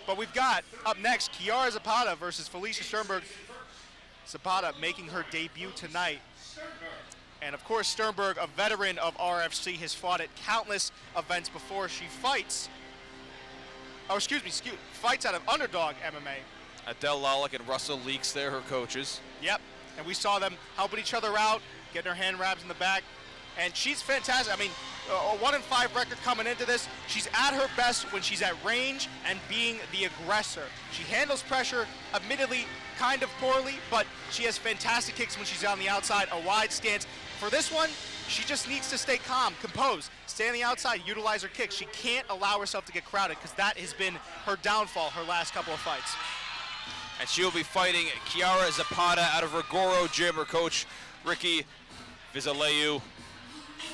But we've got, up next, Kiara Zepada versus Felicia Sternberg. Zepada making her debut tonight. And of course, Sternberg, a veteran of RFC, has fought at countless events before. She fights, fights out of Underdog MMA. Adele Lalick and Russell Leaks there, her coaches. Yep, and we saw them helping each other out, getting her hand wraps in the back. And she's fantastic. I mean, a 1-5 record coming into this. She's at her best when she's at range and being the aggressor. She handles pressure, admittedly, kind of poorly, but she has fantastic kicks when she's on the outside, a wide stance. For this one, she just needs to stay calm, composed, stay on the outside, utilize her kicks. She can't allow herself to get crowded because that has been her downfall her last couple of fights. And she'll be fighting Kiara Zepada out of Rigoro Gym. Her coach, Ricky Vizaleu.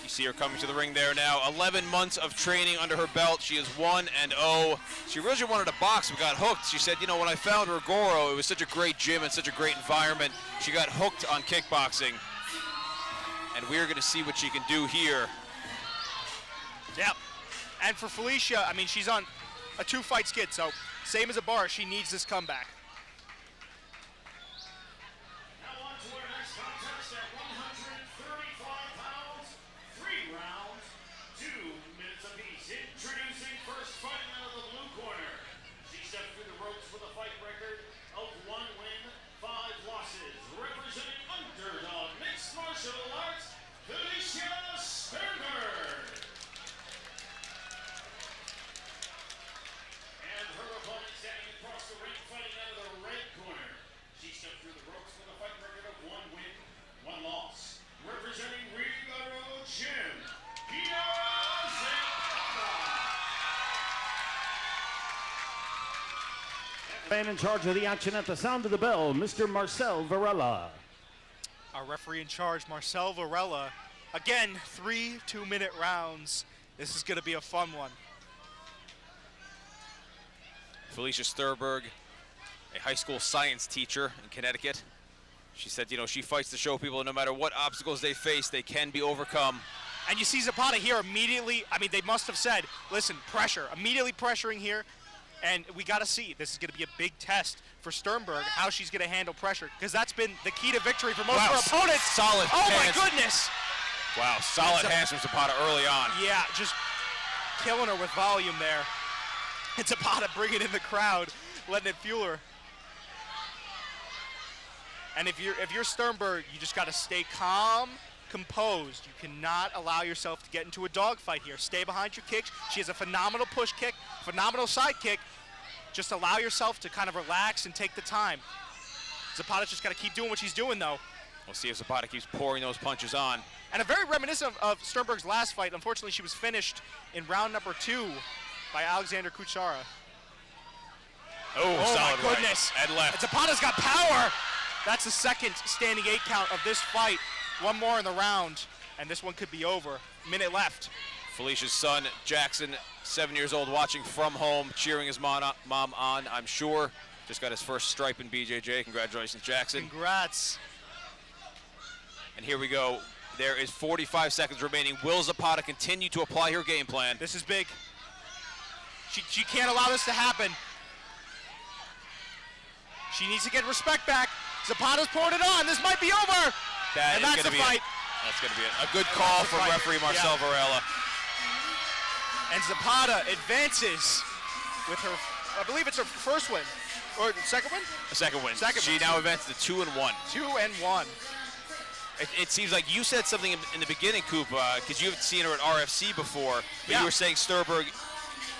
You see her coming to the ring there now. 11 months of training under her belt. She is 1-0. She originally wanted to box but got hooked. She said, you know, when I found Rigoro, it was such a great gym and such a great environment. She got hooked on kickboxing. And we're going to see what she can do here. Yep. And for Felicia, I mean, she's on a 2-fight skid, so same as a bar, she needs this comeback. Now on to our next contest at 135 pounds, 3 rounds, 2 minutes apiece. Introducing first fighting out of the blue corner. She stepped through the ropes with a fight record of 1 win, 5 losses. Representing Underdog Mixed Martial Arts, Felicia Sternberg. And her opponent standing across the ring, fighting out of the red corner. She stepped through the ropes with a fight record of 1 win, 1 loss. Representing Rigoro Gym, Kiara Zepada. Man in charge of the action at the sound of the bell, Mr. Marcel Varela. Our referee in charge, Marcel Varela. Again, 3 2-minute rounds. This is going to be a fun one. Felicia Sternberg, a high school science teacher in Connecticut. She said, you know, she fights to show people no matter what obstacles they face, they can be overcome. And you see Zepada here immediately, I mean, they must have said, listen, pressure, immediately pressuring here. And we got to see, this is going to be a big test for Sternberg, how she's going to handle pressure, because that's been the key to victory for most of her opponents. Solid Oh hands. my goodness. Wow, solid hands from Zepada early on. Yeah, just killing her with volume there. And Zepada bringing in the crowd, letting it fuel her. And if you're Sternberg, you just got to stay calm, composed. You cannot allow yourself to get into a dogfight here. Stay behind your kicks. She has a phenomenal push kick, phenomenal side kick. Just allow yourself to kind of relax and take the time. Zapata's just got to keep doing what she's doing, though. We'll see if Zepada keeps pouring those punches on. And a very reminiscent of Sternberg's last fight. Unfortunately, she was finished in round number 2 by Alexander Kuchara. Oh, solid my goodness. Right. And left. And Zapata's got power. That's the second standing 8 count of this fight. 1 more in the round, and this one could be over. Minute left. Felicia's son, Jackson, 7 years old, watching from home, cheering his mom on, I'm sure. Just got his first stripe in BJJ. Congratulations, Jackson. Congrats. And here we go. There is 45 seconds remaining. Will Zepada continue to apply her game plan? This is big. She can't allow this to happen. She needs to get respect back. Zapata's poured it on. This might be over. And that's the fight. That's going to be a good call from referee Marcel Varela. And Zepada advances with her, I believe it's her first win. Or second win? A second win. Second she win. now advances to 2-1. 2-1. It seems like you said something in the beginning, Coop, because you've seen her at RFC before. But you were saying Sternberg,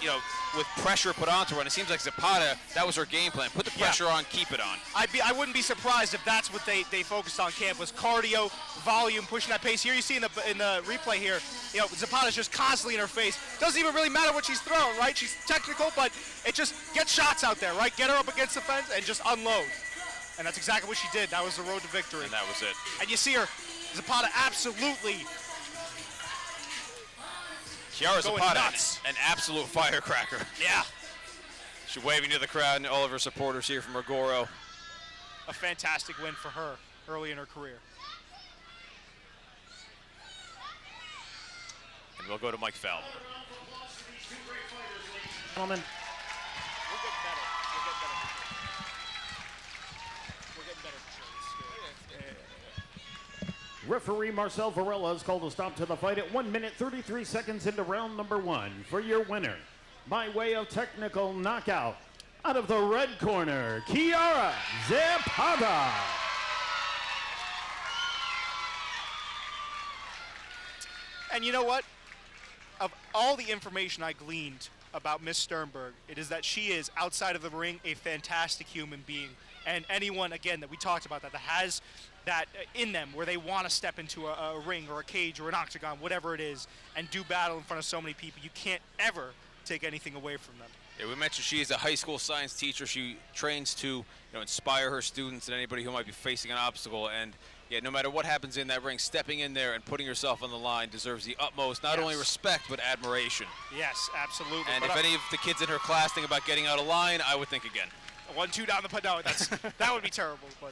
you know, with pressure put onto her, and it seems like Zepada, that was her game plan. Put the pressure on, keep it on. I wouldn't be surprised if that's what they focused on camp, was cardio, volume, pushing that pace. Here you see in the replay here, you know, Zapata's just constantly in her face. Doesn't even really matter what she's throwing, right? She's technical, but it just gets shots out there, right? Get her up against the fence and just unload. And that's exactly what she did. That was the road to victory. And that was it. And you see her, Zepada absolutely Kiara Zepada, nuts. An absolute firecracker. Yeah. She's waving to the crowd and all of her supporters here from Rigoro. A fantastic win for her early in her career. And we'll go to Mike Feld. Gentlemen, getting better. We're getting better for sure. It's good. Referee Marcel Varela has called a stop to the fight at 1 minute 33 seconds into round number 1. For your winner, by way of technical knockout, out of the red corner, Kiara Zepada. And you know what? Of all the information I gleaned about Miss Sternberg, it is that she is, outside of the ring, a fantastic human being. And anyone, again, that we talked about that has that in them where they want to step into a ring or a cage or an octagon, whatever it is, and do battle in front of so many people, you can't ever take anything away from them. Yeah, we mentioned she is a high school science teacher. She trains to inspire her students and anybody who might be facing an obstacle. And yeah, no matter what happens in that ring, stepping in there and putting yourself on the line deserves the utmost, not only respect, but admiration. Yes, absolutely. And if any of the kids in her class think about getting out of line, I would think again. 1-2 down the no, that would be terrible. But